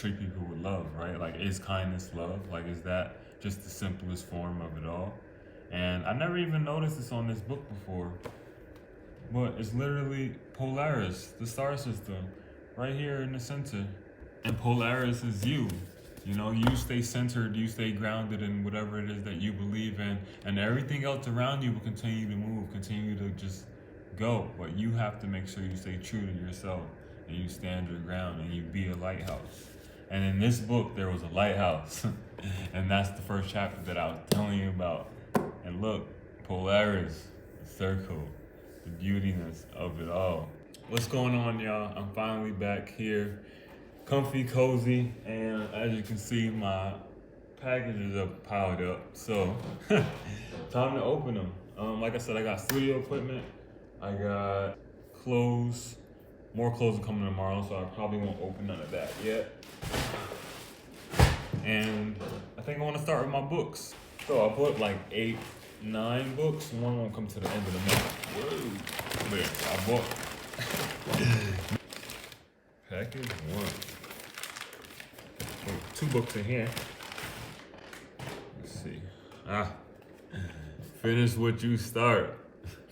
treat people with love, right? Like, is kindness love? Like, is that just the simplest form of it all? And I never even noticed this on this book before, but it's literally Polaris, the star system, right here in the center. And Polaris is you. You know, you stay centered, you stay grounded in whatever it is that you believe in, and everything else around you will continue to move, continue to just go. But you have to make sure you stay true to yourself and you stand your ground and you be a lighthouse. And in this book, there was a lighthouse. And that's the first chapter that I was telling you about. And look, Polaris, the circle, the beautiness of it all. What's going on, y'all? I'm finally back here, comfy, cozy, and as you can see, my packages are piled up. So, time to open them. Like I said, I got studio equipment, I got clothes. More clothes are coming tomorrow, so I probably won't open none of that yet. And I think I want to start with my books. So I put like 8, 9 books. One won't come to the end of the month. Whoa. There, I bought. Package 1. Oh, 2 books in here. Let's see. Finish what you start.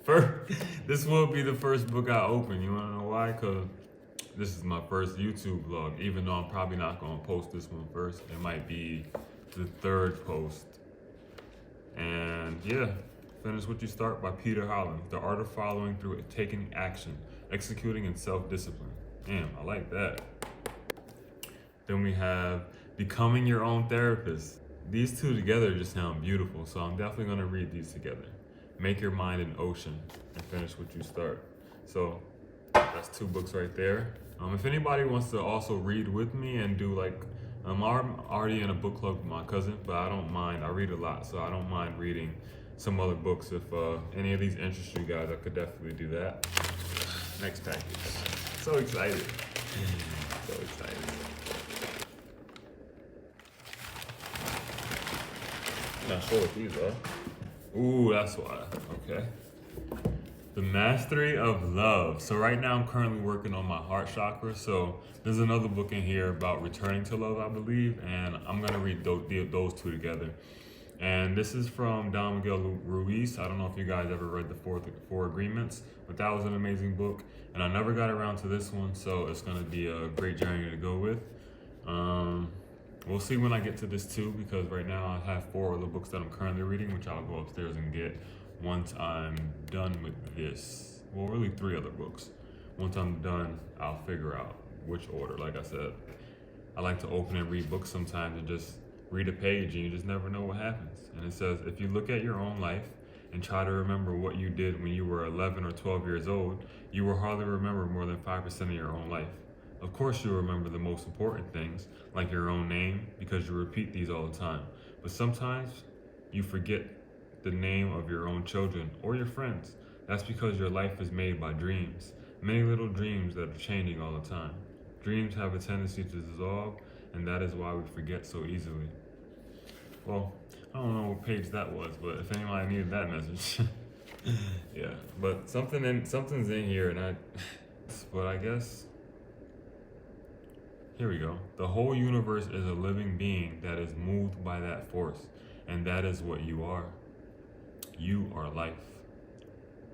First, this will be the first book I open. You wanna know why? Cause this is my first YouTube vlog. Even though I'm probably not gonna post this one first, it might be the 3rd post. And yeah, Finish What You Start by Peter Holland. The art of following through it, taking action, executing and self-discipline. Damn, I like that. Then we have Becoming Your Own Therapist. These two together just sound beautiful, so I'm definitely gonna read these together. Make Your Mind an Ocean and Finish What You Start. So that's 2 books right there. If anybody wants to also read with me and do like, I'm already in a book club with my cousin, but I don't mind. I read a lot, so I don't mind reading some other books. If any of these interest you guys, I could definitely do that. Next package. So excited. So excited. Not sure what these are. Ooh, that's why. Okay. The Mastery of Love. So right now I'm currently working on my heart chakra. So there's another book in here about returning to love, I believe, and I'm gonna read those 2 together. And this is from Don Miguel Ruiz. I don't know if you guys ever read the Four Agreements, but that was an amazing book. And I never got around to this one, so it's gonna be a great journey to go with. We'll see when I get to this too, because right now I have 4 other books that I'm currently reading, which I'll go upstairs and get once I'm done with this. Well, really 3 other books. Once I'm done, I'll figure out which order. Like I said, I like to open and read books sometimes and just read a page and you just never know what happens. And it says, if you look at your own life and try to remember what you did when you were 11 or 12 years old, you will hardly remember more than 5% of your own life. Of course you'll remember the most important things, like your own name, because you repeat these all the time. But sometimes you forget the name of your own children or your friends. That's because your life is made by dreams. Many little dreams that are changing all the time. Dreams have a tendency to dissolve, and that is why we forget so easily. Well, I don't know what page that was, but if anybody needed that message. Yeah, but something's in here, and but I guess, here we go. The whole universe is a living being that is moved by that force, and that is what you are. You are life.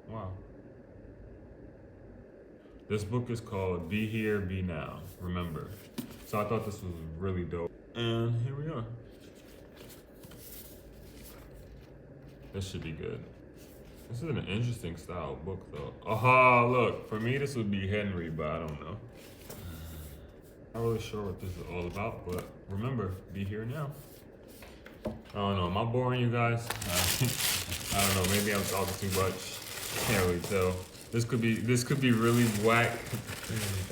Wow. This book is called Be Here, Be Now, Remember. So I thought this was really dope. And here we are. This should be good. This is an interesting style book though. Oh, look, for me this would be Henry, but I don't know. Not really sure what this is all about, but remember, be here now. I don't know, am I boring you guys? I don't know, maybe I'm talking too much. Can't really tell. This could be really whack,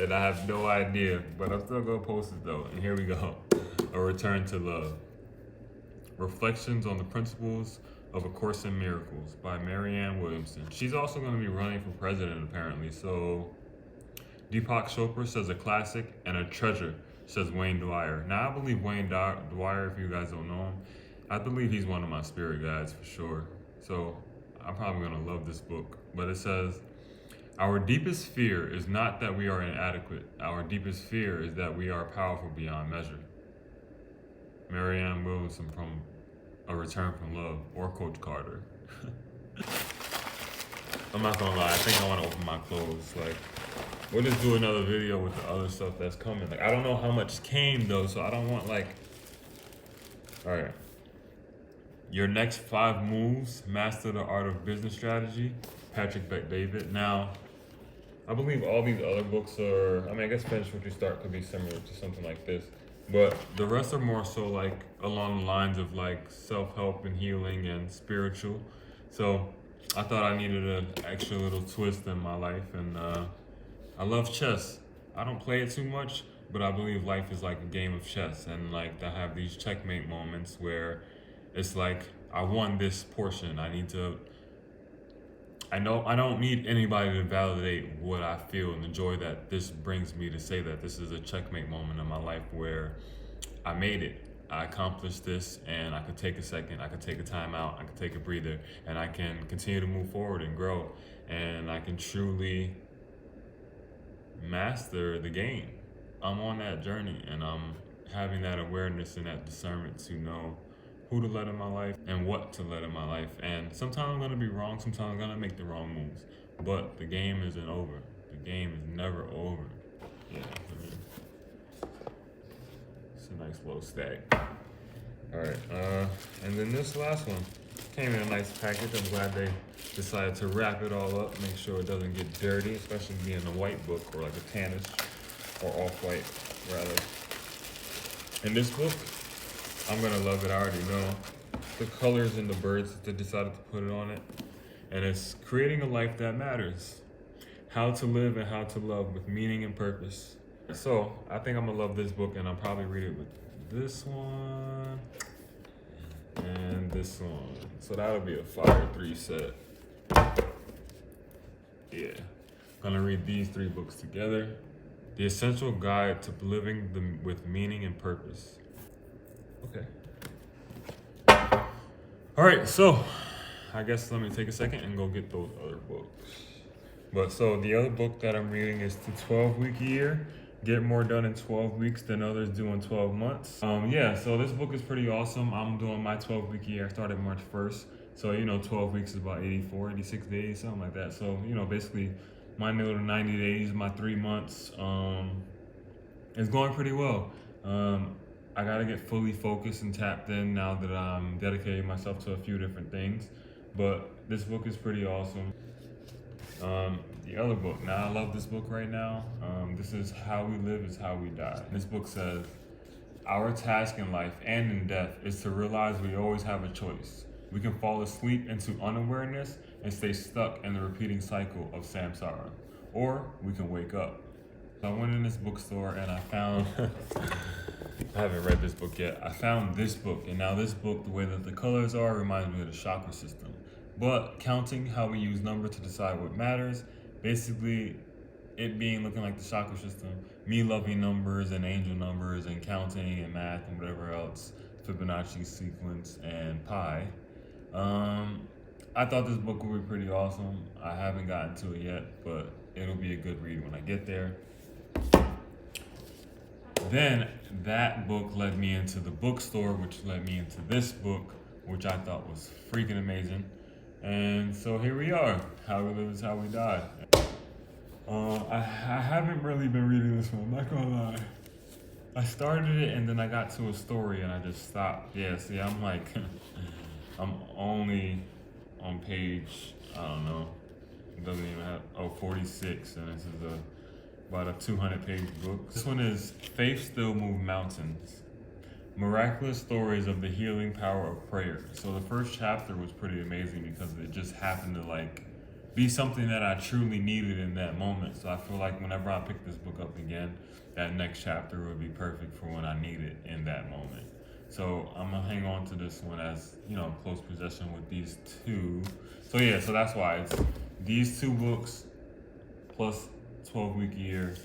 and I have no idea, but I'm still gonna post it though. And here we go. A Return to Love. Reflections on the Principles of A Course in Miracles by Marianne Williamson. She's also gonna be running for president apparently, so Deepak Chopra says a classic and a treasure, says Wayne Dwyer. Now I believe Wayne Dwyer, if you guys don't know him, I believe he's one of my spirit guides for sure. So I'm probably gonna love this book. But it says, Our deepest fear is not that we are inadequate. Our deepest fear is that we are powerful beyond measure. Marianne Williamson from A Return from Love, or Coach Carter. I'm not gonna lie, I think I wanna open my clothes. Like, we'll just do another video with the other stuff that's coming. Like, I don't know how much came though, so I don't want like, all right. Your Next 5 Moves, Master the Art of Business Strategy, Patrick Bet-David. Now, I believe all these other books are, I guess Finish What You Start could be similar to something like this, but the rest are more so like along the lines of like self-help and healing and spiritual. So I thought I needed an extra little twist in my life, and I love chess. I don't play it too much, but I believe life is like a game of chess, and like I have these checkmate moments where it's like I won this portion. I know I don't need anybody to validate what I feel and the joy that this brings me to say that this is a checkmate moment in my life where I made it. I accomplished this, and I could take a second, I could take a time out, I could take a breather, and I can continue to move forward and grow, and I can truly master the game. I'm on that journey, and I'm having that awareness and that discernment to know who to let in my life and what to let in my life. And sometimes I'm gonna be wrong, sometimes I'm gonna make the wrong moves, but the game isn't over. The game is never over. Yeah, it's a nice little stack. All right, and then this last one came in a nice package. I'm glad they decided to wrap it all up, make sure it doesn't get dirty, especially being a white book or like a tannish or off-white rather. In this book, I'm gonna love it, I already know. The colors and the birds that they decided to put it on it. And it's Creating a Life That Matters. How to live and how to love with meaning and purpose. So I think I'm gonna love this book, and I'll probably read it with this one and this one. So that'll be a fire 3 set. Yeah, gonna read these 3 books together. The Essential Guide to Living with Meaning and Purpose. Okay. All right, so I guess let me take a second and go get those other books. But so the other book that I'm reading is The 12-Week Year. Get more done in 12 weeks than others do in 12 months. Yeah, so this book is pretty awesome. I'm doing my 12-week year. I started March 1st. So, 12 weeks is about 84, 86 days, something like that. So, basically my little 90 days, my 3 months, is going pretty well. I gotta get fully focused and tapped in now that I'm dedicating myself to a few different things. But this book is pretty awesome. The other book, now I love this book right now. This is How We Live is How We Die. This book says, our task in life and in death is to realize we always have a choice. We can fall asleep into unawareness and stay stuck in the repeating cycle of samsara, or we can wake up. So I went in this bookstore and I found, I haven't read this book yet. I found this book, and now this book, the way that the colors are, reminds me of the chakra system. But counting how we use numbers to decide what matters, basically it being looking like the chakra system, me loving numbers and angel numbers and counting and math and whatever else, Fibonacci sequence and pi. I thought this book would be pretty awesome. I haven't gotten to it yet, but it'll be a good read when I get there. Then that book led me into the bookstore, which led me into this book, which I thought was freaking amazing. And so here we are. How We Live is How We Die. I haven't really been reading this one, I'm not gonna lie. I started it and then I got to a story and I just stopped. Yeah, see, I'm like, I'm only on page, I don't know, it doesn't even have, 46, and this is about a 200-page book. This one is Faith Still Move Mountains. Miraculous stories of the healing power of prayer. So the first chapter was pretty amazing because it just happened to be something that I truly needed in that moment. So I feel like whenever I pick this book up again, that next chapter would be perfect for when I need it in that moment. So I'm gonna hang on to this one as, close possession with these 2. So yeah, so that's why it's these 2 books plus 12-week year,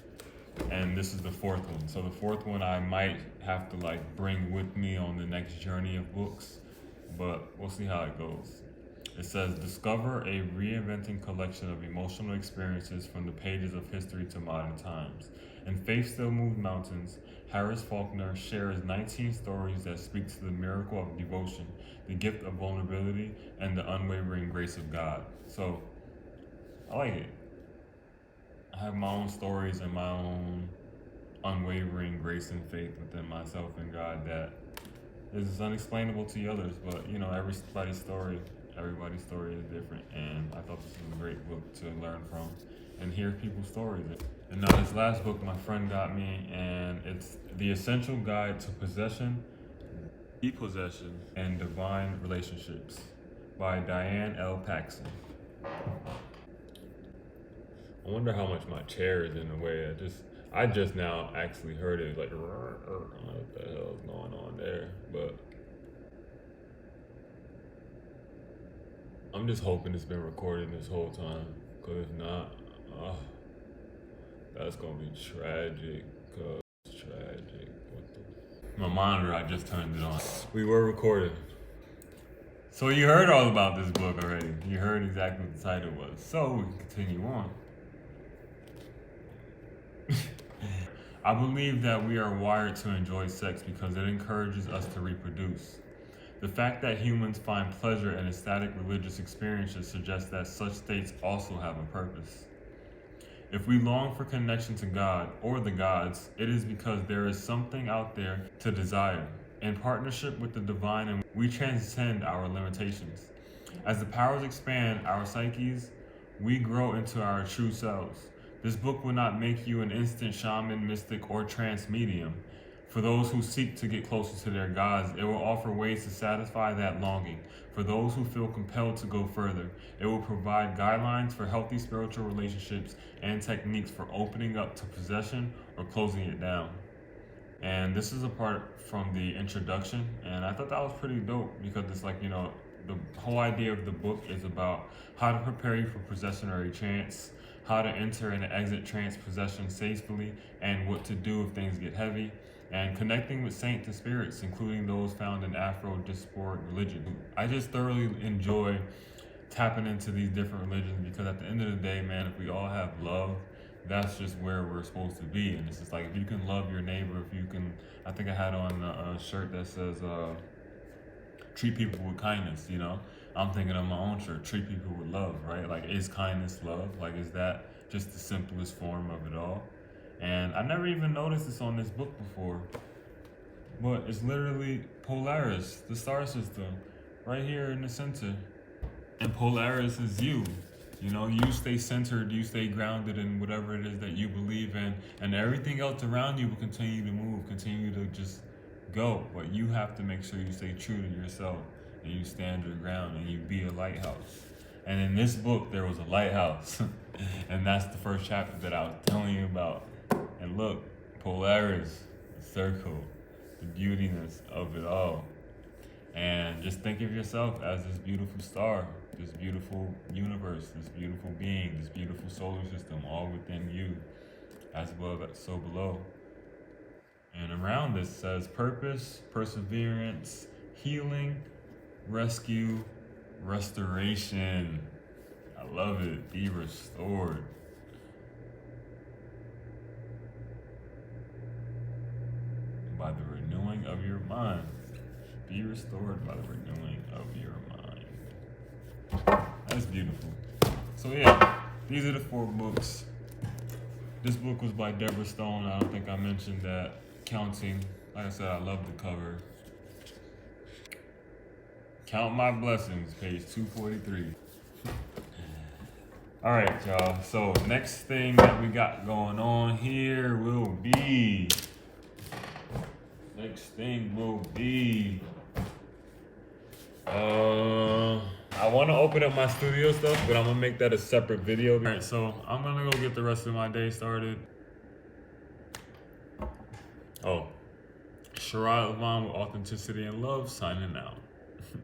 and this is the 4th one. So the 4th one I might have to bring with me on the next journey of books, but we'll see how it goes. It says, discover a reinventing collection of emotional experiences from the pages of history to modern times. In Faith Still Moves Mountains, Harris Faulkner shares 19 stories that speak to the miracle of devotion, the gift of vulnerability, and the unwavering grace of God. So, I like it. I have my own stories and my own unwavering grace and faith within myself and God that is unexplainable to the others, but everybody's story is different, and I thought this was a great book to learn from and hear people's stories. And now this last book my friend got me, and it's The Essential Guide to Possession, Depossession, and Divine Relationships by Diane L. Paxson. I wonder how much my chair is in the way. I just now actually heard it, like, I don't know what the hell is going on there, but I'm just hoping it's been recording this whole time, because if not, that's gonna be tragic, cause it's tragic. My monitor, I just turned it on. We were recording. So you heard all about this book already. You heard exactly what the title was. So we can continue on. I believe that we are wired to enjoy sex because it encourages us to reproduce. The fact that humans find pleasure in ecstatic religious experiences suggests that such states also have a purpose. If we long for connection to God or the gods, it is because there is something out there to desire. In partnership with the divine, we transcend our limitations. As the powers expand our psyches, we grow into our true selves. This book will not make you an instant shaman, mystic, or trance medium. For those who seek to get closer to their gods, it will offer ways to satisfy that longing. For those who feel compelled to go further, it will provide guidelines for healthy spiritual relationships and techniques for opening up to possession or closing it down. And this is a part from the introduction, and I thought that was pretty dope because it's like, the whole idea of the book is about how to prepare you for possession or a trance, how to enter and exit trance possession safely, and what to do if things get heavy, and connecting with saints and spirits, including those found in Afro-diasporic religion. I just thoroughly enjoy tapping into these different religions because at the end of the day, man, if we all have love, that's just where we're supposed to be. And it's just like, if you can love your neighbor, I think I had on a shirt that says, treat people with kindness, I'm thinking of my own shirt, treat people with love, right? Like, is kindness love? Like, is that just the simplest form of it all? And I never even noticed this on this book before, but it's literally Polaris, the star system, right here in the center. And Polaris is you. You stay centered, you stay grounded in whatever it is that you believe in, and everything else around you will continue to move, continue to just go. But you have to make sure you stay true to yourself and you stand your ground and you be a lighthouse. And in this book, there was a lighthouse. And that's the first chapter that I was telling you about. And look, Polaris, the circle, the beautiness of it all. And just think of yourself as this beautiful star, this beautiful universe, this beautiful being, this beautiful solar system, all within you, as above, so below. And around this says purpose, perseverance, healing, rescue, restoration. I love it. Be restored. By the renewing of your mind. Be restored by the renewing of your mind. That's beautiful. So yeah, these are the 4 books. This book was by Deborah Stone. I don't think I mentioned that. Counting. Like I said, I love the cover. Count My Blessings, page 243. All right, y'all. So next thing that we got going on here will be... I want to open up my studio stuff, but I'm going to make that a separate video. All right, so I'm going to go get the rest of my day started. Sharad Levon with Authenticity and Love, signing out.